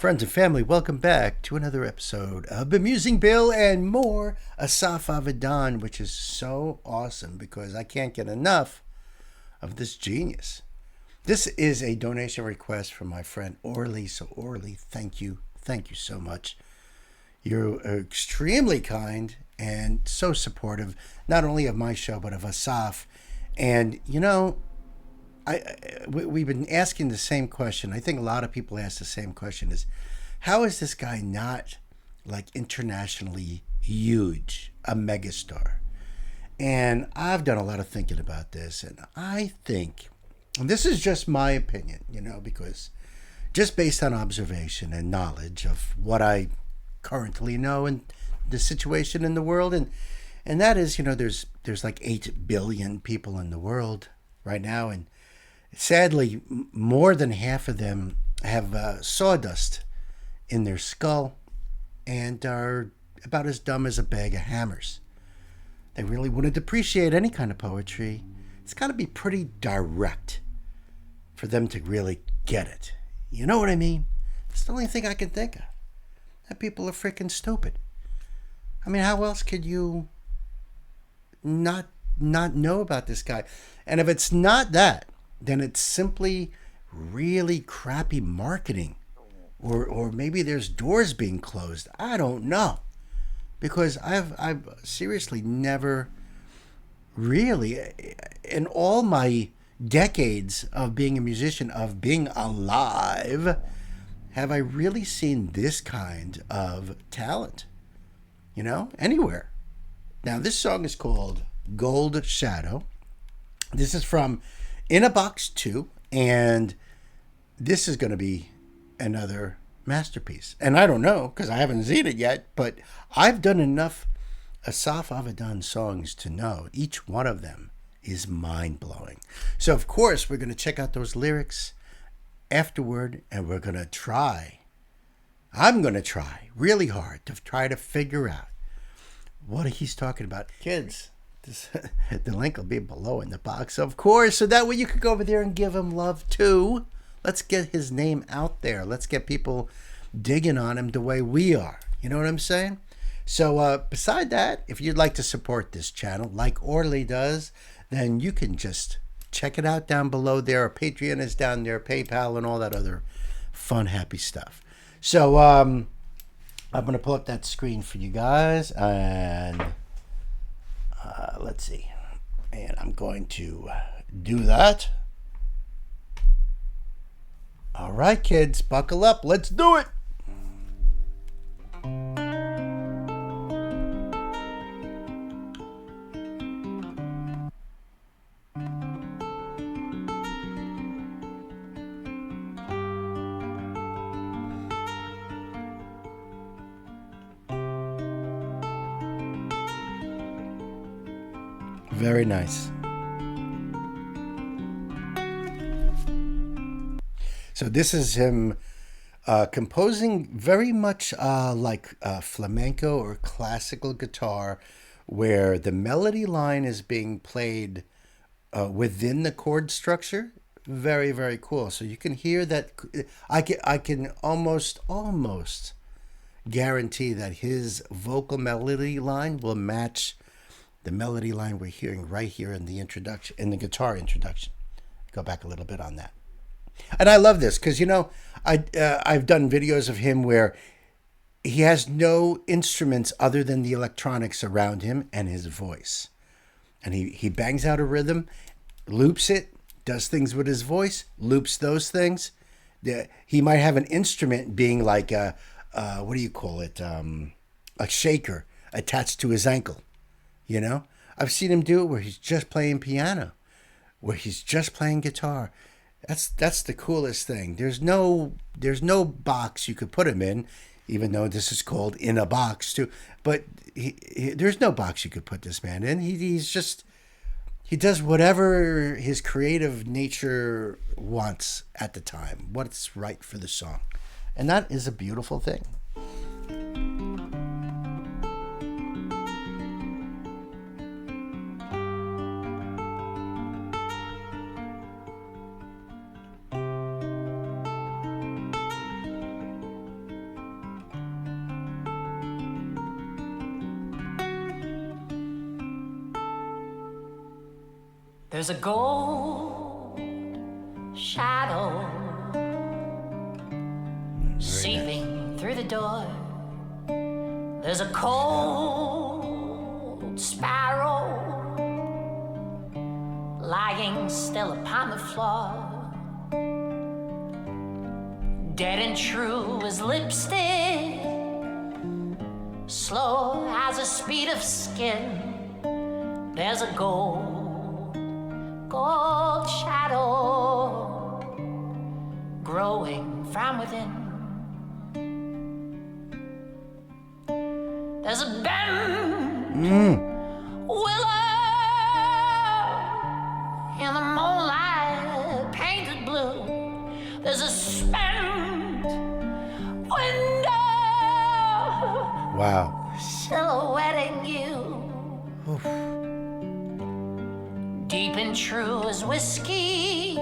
Friends and family, welcome back to another episode of Bemusing Bill and more Asaf Avidan, which is so awesome because I can't get enough of this genius. This is a donation request from my friend Orly. So, Orly, thank you. Thank you so much. You're extremely kind and so supportive, not only of my show, but of Asaf. And, we've been asking the same question. I think a lot of people ask the same question: is how is this guy not like internationally huge, a megastar? And I've done a lot of thinking about this, and I think, and this is just my opinion, because just based on observation and knowledge of what I currently know and the situation in the world, and that is, there's like 8 billion people in the world right now, and sadly, more than half of them have sawdust in their skull and are about as dumb as a bag of hammers. They really wouldn't appreciate any kind of poetry. It's got to be pretty direct for them to really get it. You know what I mean? It's the only thing I can think of. That people are freaking stupid. I mean, how else could you not know about this guy? And if it's not that, then it's simply really crappy marketing. Or maybe there's doors being closed. I don't know. Because I've seriously never really, in all my decades of being a musician, of being alive, have I really seen this kind of talent, anywhere. Now, this song is called Gold Shadow. This is from In a Box 2, and this is going to be another masterpiece. And I don't know, because I haven't seen it yet, but I've done enough Asaf Avidan songs to know each one of them is mind-blowing. So, of course, we're going to check out those lyrics afterward, and we're going to I'm going to try really hard to try to figure out what he's talking about. Kids, the link will be below in the box, of course, so that way you could go over there and give him love too. Let's get his name out there. Let's get people digging on him the way we are. You know what I'm saying? So beside that, if you'd like to support this channel like Orly does, then you can just check it out down below there. Our Patreon is down there, PayPal, and all that other fun, happy stuff. So I'm going to pull up that screen for you guys, and let's see. And I'm going to do that. All right, kids, buckle up. Let's do it. Very nice. So this is him composing very much like flamenco or classical guitar, where the melody line is being played within the chord structure. Very, very cool. So you can hear that. I can almost guarantee that his vocal melody line will match the melody line we're hearing right here in the introduction, in the guitar introduction. Go back a little bit on that. And I love this because, I've done videos of him where he has no instruments other than the electronics around him and his voice. And he bangs out a rhythm, loops it, does things with his voice, loops those things. He might have an instrument being like what do you call it? A shaker attached to his ankle. I've seen him do it where he's just playing piano, where he's just playing guitar. That's the coolest thing. There's no box you could put him in, even though this is called In a Box too. But there's no box you could put this man in. He does whatever his creative nature wants at the time, what's right for the song, and that is a beautiful thing. There's a gold shadow seeping through the door. There's a cold sparrow lying still upon the floor. Dead and true as lipstick, slow as the speed of skin. There's a gold shadow growing from within. There's a bend willow in the moonlight painted blue. There's a spent window. Wow. Silhouetting you. Oof. Deep and true as whiskey.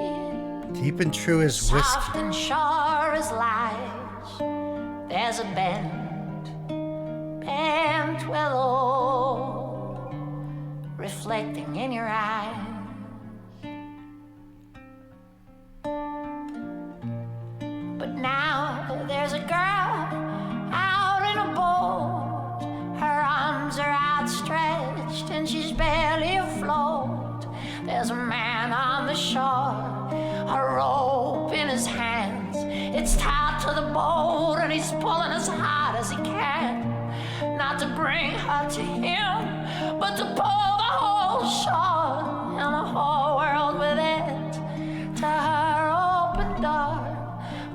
Deep and true as whiskey. Soft and sure as lies. There's a bent willow reflecting in your eyes. But now there's a girl out in a boat. Her arms are outstretched and she's barely afloat. There's a man on the shore, a rope in his hands. It's tied to the boat and he's pulling as hard as he can. Not to bring her to him, but to pull the whole shore and the whole world with it to her open door.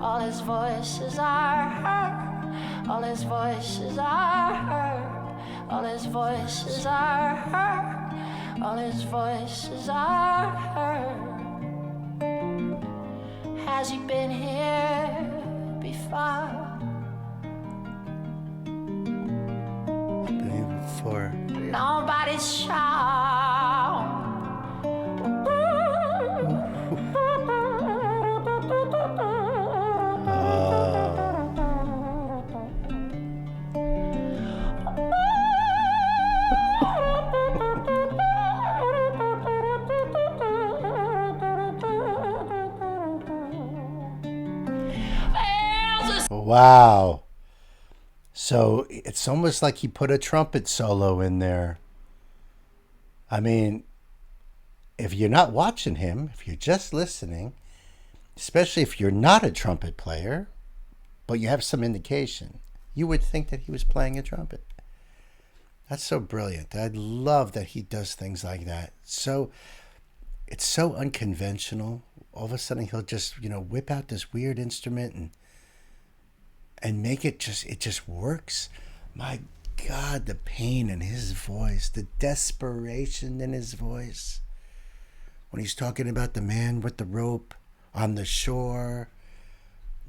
All his voices are heard, all his voices are heard, all his voices are heard, all his voices are heard. Has he been here before? For nobody's sure. Wow. So it's almost like he put a trumpet solo in there. I mean, if you're not watching him, if you're just listening, especially if you're not a trumpet player, but you have some indication, you would think that he was playing a trumpet. That's so brilliant. I love that he does things like that. So it's so unconventional. All of a sudden he'll just, whip out this weird instrument and make it just works. My God, the pain in his voice, the desperation in his voice. When he's talking about the man with the rope on the shore,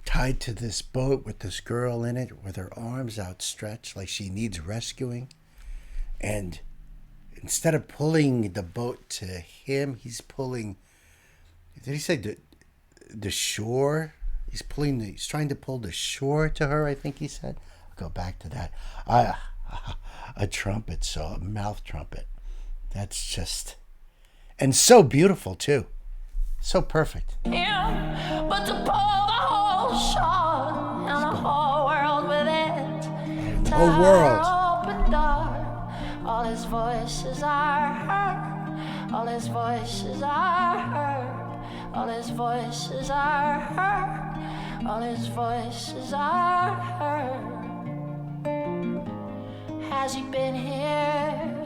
tied to this boat with this girl in it, with her arms outstretched like she needs rescuing. And instead of pulling the boat to him, he's pulling, did he say the shore? He's trying to pull the shore to her, I think he said. I'll go back to that. A trumpet, so a mouth trumpet. That's just, and so beautiful too. So perfect. Yeah, but to pull the whole shore and the whole world with it. The whole world. Open door. All his voices are heard. All his voices are heard. All his voices are heard. All his voices are heard. Has he been here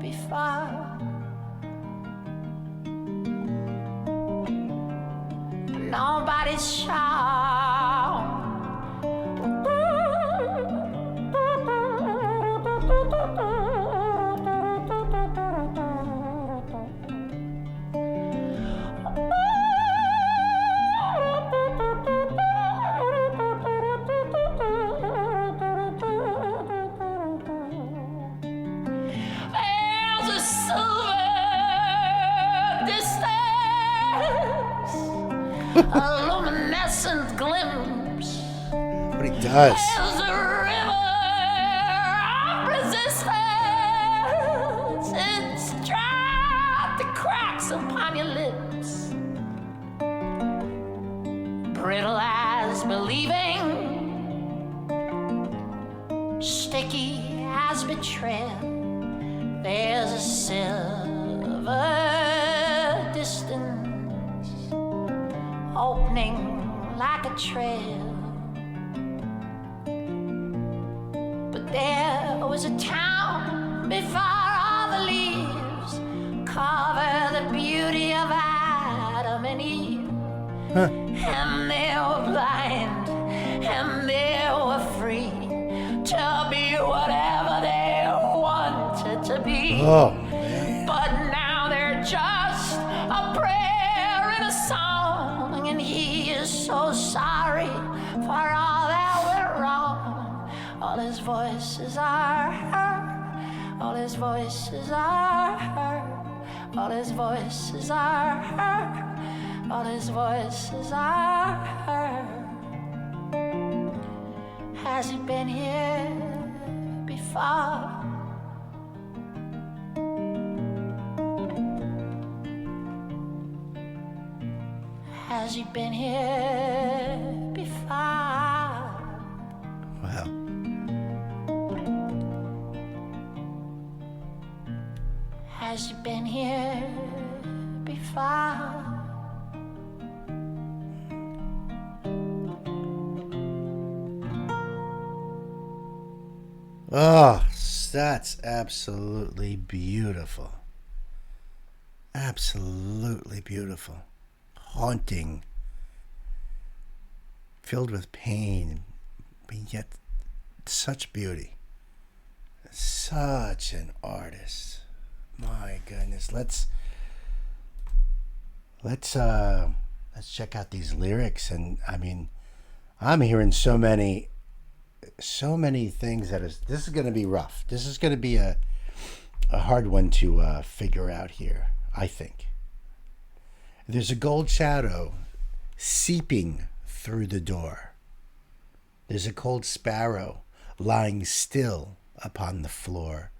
before? Nobody's sure. There's a silver distance, a luminescent glimpse. What he does. There's a river of resistance. It's dry the cracks upon your lips, brittle as believing, sticky as betrayal. There's a silver distance opening like a trail. But there was a town before all the leaves cover the beauty of Adam and Eve. And they were blind and they were free to be whatever they wanted to be. Oh, man. But now they're just a prayer and a song, and he is so sorry for all that went wrong. All his voices are heard, all his voices are heard, all his voices are heard, all his voices are heard. Has he been here before? Has he been here before? Wow. Has he been here before? Oh, that's absolutely beautiful. Absolutely beautiful. Haunting. Filled with pain, but yet such beauty. Such an artist. My goodness. Let's check out these lyrics. And I mean, I'm hearing so many things this is going to be rough. This is going to be a hard one to figure out here, I think. There's a gold shadow seeping through the door. There's a cold sparrow lying still upon the floor.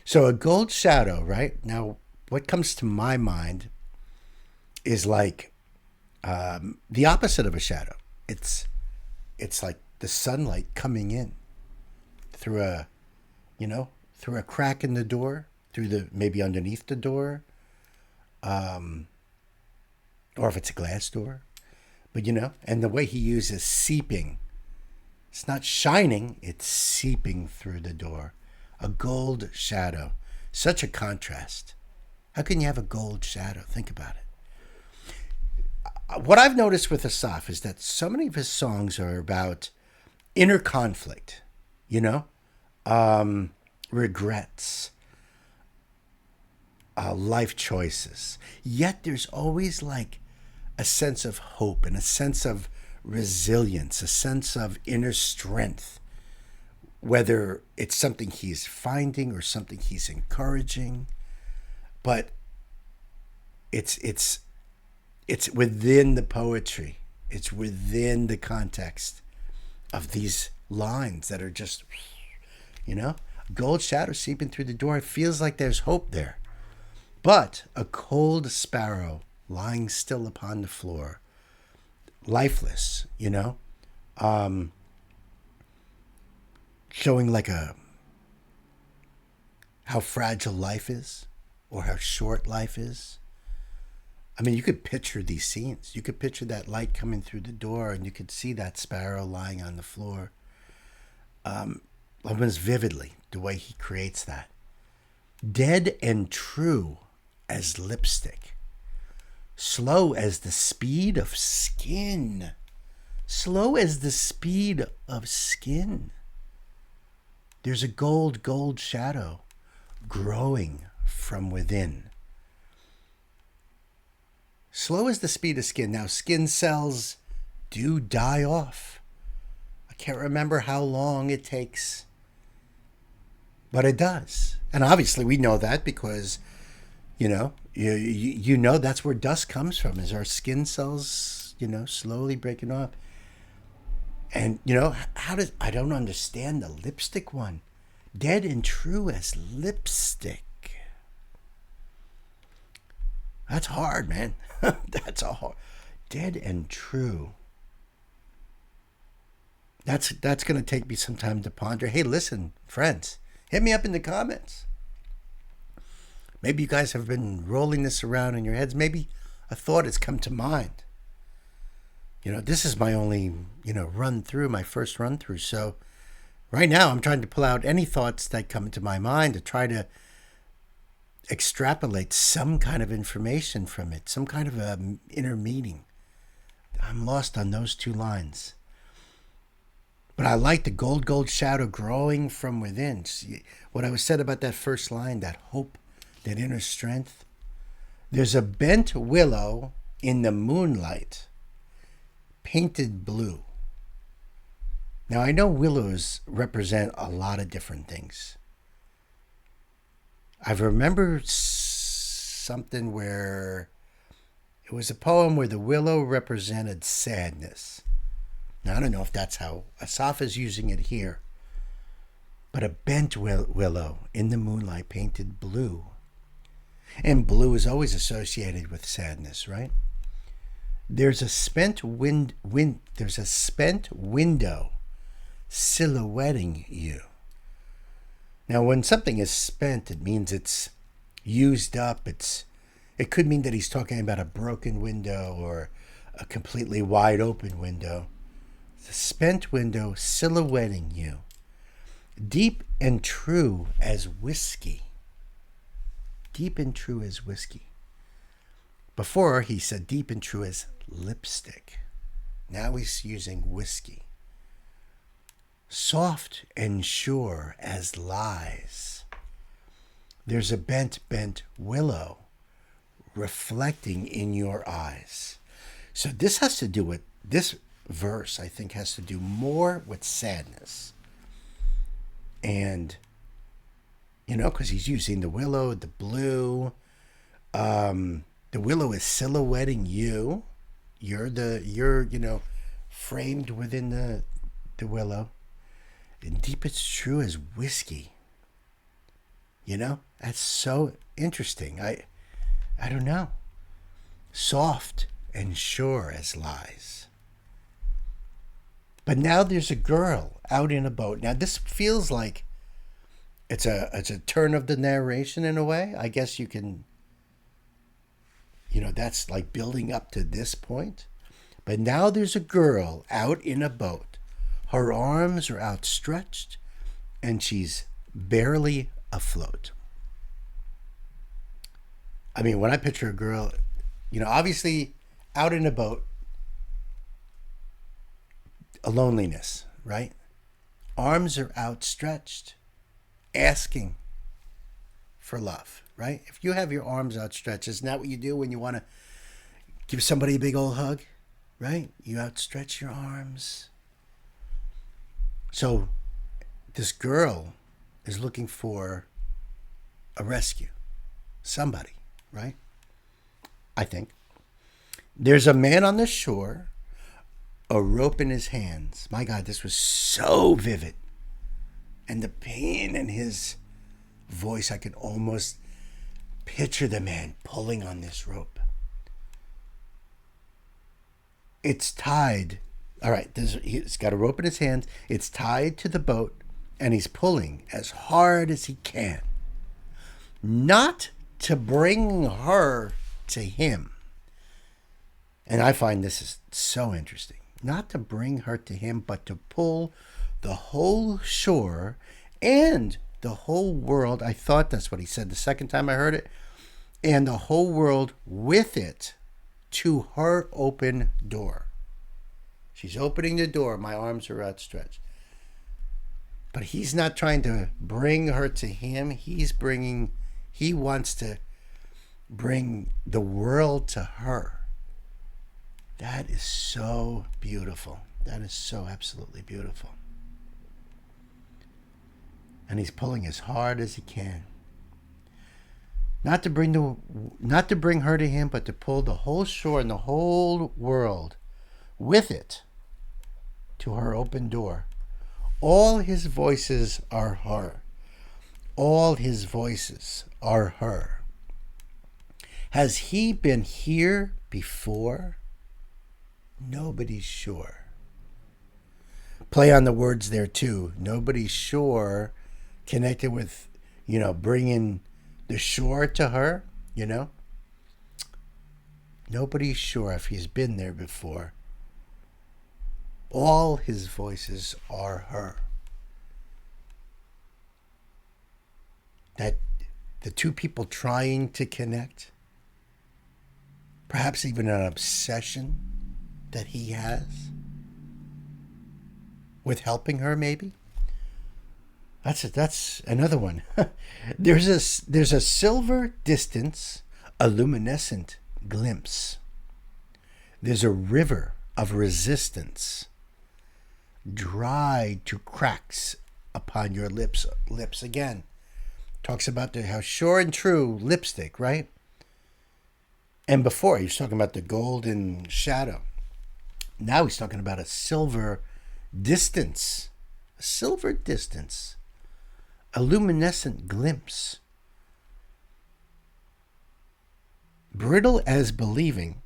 So a gold shadow, right? Now, what comes to my mind is like the opposite of a shadow. It's like the sunlight coming in through a crack in the door, maybe underneath the door, or if it's a glass door. But and the way he uses seeping, it's not shining, it's seeping through the door. A gold shadow, such a contrast. How can you have a gold shadow? Think about it. What I've noticed with Asaf is that so many of his songs are about inner conflict, regrets, life choices. Yet there's always like a sense of hope and a sense of resilience, a sense of inner strength, whether it's something he's finding or something he's encouraging. But it's within the poetry. It's within the context of these lines that are just, gold shadow seeping through the door. It feels like there's hope there. But a cold sparrow lying still upon the floor, lifeless, showing like how fragile life is or how short life is. I mean, you could picture these scenes. You could picture that light coming through the door and you could see that sparrow lying on the floor. Almost vividly, the way he creates that. Dead and true as lipstick. Slow as the speed of skin. Slow as the speed of skin. There's a gold shadow growing from within. Slow as the speed of skin. Now, skin cells do die off. I can't remember how long it takes, but it does. And obviously we know that because, you know that's where dust comes from, is our skin cells, slowly breaking off. And, I don't understand the lipstick one. Dead and true as lipstick. That's hard, man. That's a hard. Dead and true. That's going to take me some time to ponder. Hey, listen, friends, hit me up in the comments. Maybe you guys have been rolling this around in your heads. Maybe a thought has come to mind. This is my only, run through, my first run through. So right now I'm trying to pull out any thoughts that come into my mind to try to extrapolate some kind of information from it, some kind of inner meaning. I'm lost on those two lines. But I like the gold shadow growing from within. See, what I was said about that first line, that hope, that inner strength. There's a bent willow in the moonlight, painted blue. Now, I know willows represent a lot of different things. I remember something where it was a poem where the willow represented sadness. Now, I don't know if that's how Asaf is using it here, but a bent willow in the moonlight painted blue. And blue is always associated with sadness, right? There's a spent there's a spent window silhouetting you. Now, when something is spent, it means it's used up. It could mean that he's talking about a broken window or a completely wide open window. The spent window silhouetting you. Deep and true as whiskey. Deep and true as whiskey. Before, he said deep and true as lipstick. Now he's using whiskey. Soft and sure as lies. There's a bent willow reflecting in your eyes. So this has to do with, this verse, I think, has to do more with sadness. And, because he's using the willow, the blue. The willow is silhouetting you. You're framed within the willow. And deep it's true as whiskey. That's so interesting. I don't know. Soft and sure as lies. But now there's a girl out in a boat. Now this feels like it's a turn of the narration in a way. I guess you can, that's like building up to this point. But now there's a girl out in a boat. Her arms are outstretched and she's barely afloat. I mean, when I picture a girl, obviously out in a boat, a loneliness, right? Arms are outstretched, asking for love, right? If you have your arms outstretched, isn't that what you do when you want to give somebody a big old hug, right? You outstretch your arms. So this girl is looking for a rescue, somebody, right? I think. There's a man on the shore, a rope in his hands. My God, this was so vivid. And the pain in his voice, I could almost picture the man pulling on this rope. It's tied. All right, he's got a rope in his hands. It's tied to the boat, and he's pulling as hard as he can. Not to bring her to him. And I find this is so interesting. Not to bring her to him, but to pull the whole shore and the whole world. I thought that's what he said the second time I heard it. And the whole world with it to her open door. She's opening the door. My arms are outstretched. But he's not trying to bring her to him. He wants to bring the world to her. That is so beautiful. That is so absolutely beautiful. And he's pulling as hard as he can. Not to bring her to him, but to pull the whole shore and the whole world with it to her open door. All his voices are her. All his voices are her. Has he been here before? Nobody's sure. Play on the words there too. Nobody's sure, connected with, bringing the shore to her, Nobody's sure if he's been there before. All his voices are her. That the two people trying to connect, perhaps even an obsession that he has with helping her, maybe. That's another one. There's a silver distance, a luminescent glimpse. There's a river of resistance, dried to cracks upon your lips. Lips again. Talks about how sure and true lipstick, right? And before, he was talking about the golden shadow. Now he's talking about a silver distance. A silver distance. A luminescent glimpse. Brittle as believing.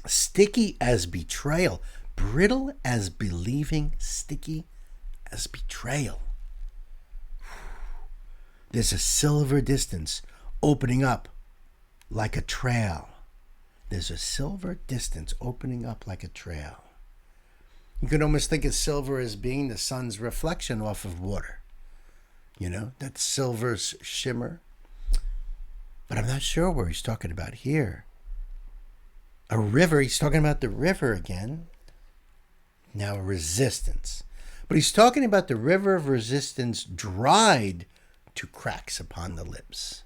Sticky as betrayal. Brittle as believing. Sticky as betrayal. There's a silver distance opening up like a trail. There's a silver distance opening up like a trail. You can almost think of silver as being the sun's reflection off of water. That silver's shimmer. But I'm not sure where he's talking about here. A river, he's talking about the river again. Now a resistance. But he's talking about the river of resistance dried to cracks upon the lips.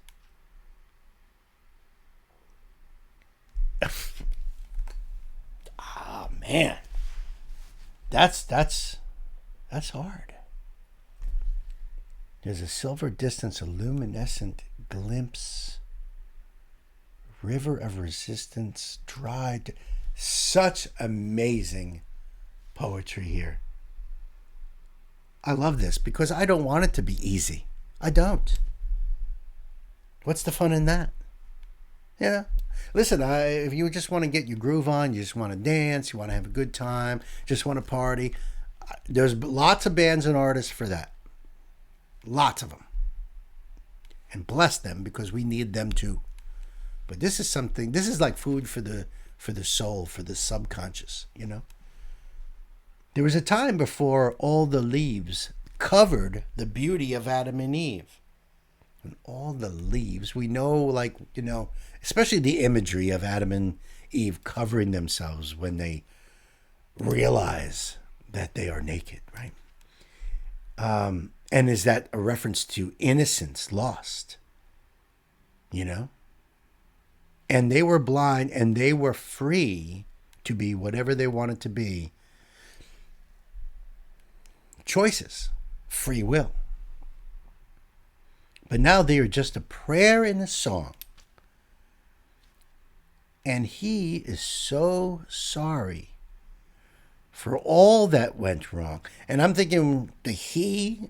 Oh man. That's hard. There's a silver distance, a luminescent glimpse. River of resistance, dried. Such amazing poetry here. I love this because I don't want it to be easy. I don't. What's the fun in that? Listen, if you just want to get your groove on, you just want to dance, you want to have a good time, just want to party, there's lots of bands and artists for that. Lots of them. And bless them because we need them too. But this is like food for the soul, for the subconscious, There was a time before all the leaves covered the beauty of Adam and Eve. And all the leaves, we know, especially the imagery of Adam and Eve covering themselves when they realize that they are naked, right? And is that a reference to innocence lost? And they were blind and they were free to be whatever they wanted to be. Choices, free will. But now they are just a prayer and a song. And he is so sorry for all that went wrong. And I'm thinking the he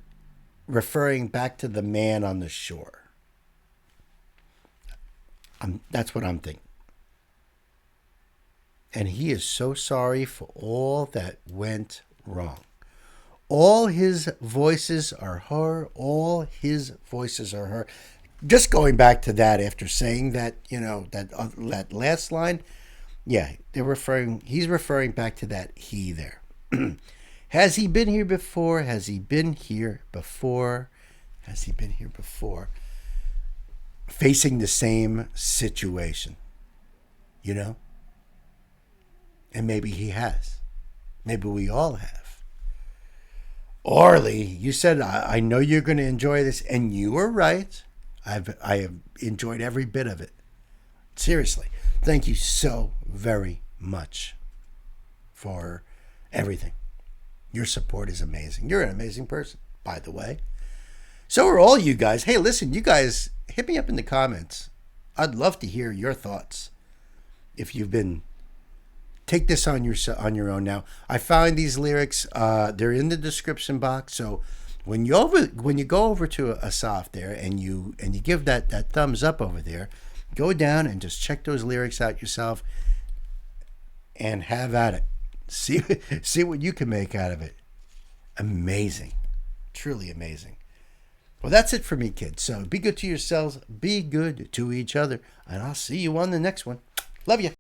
referring back to the man on the shore. That's what I'm thinking. And he is so sorry for all that went wrong. All his voices are her. All his voices are her. Just going back to that after saying that, that last line. Yeah, he's referring back to that he there. Has he been here before? Has he been here before? Has he been here before? Facing the same situation, And maybe he has. Maybe we all have. Orly, you said, I know you're going to enjoy this, and you were right. I have enjoyed every bit of it. Seriously, thank you so very much for everything. Your support is amazing. You're an amazing person, by the way. So are all you guys. Hey, listen, you guys, hit me up in the comments. I'd love to hear your thoughts. If you've been, take this on your own now. I found these lyrics. They're in the description box. So when you go over to Asaf there and you give that thumbs up over there, Go down and just check those lyrics out yourself and have at it. See what you can make out of it. Amazing. Truly amazing. Well, that's it for me, kids. So be good to yourselves. Be good to each other. And I'll see you on the next one. Love you.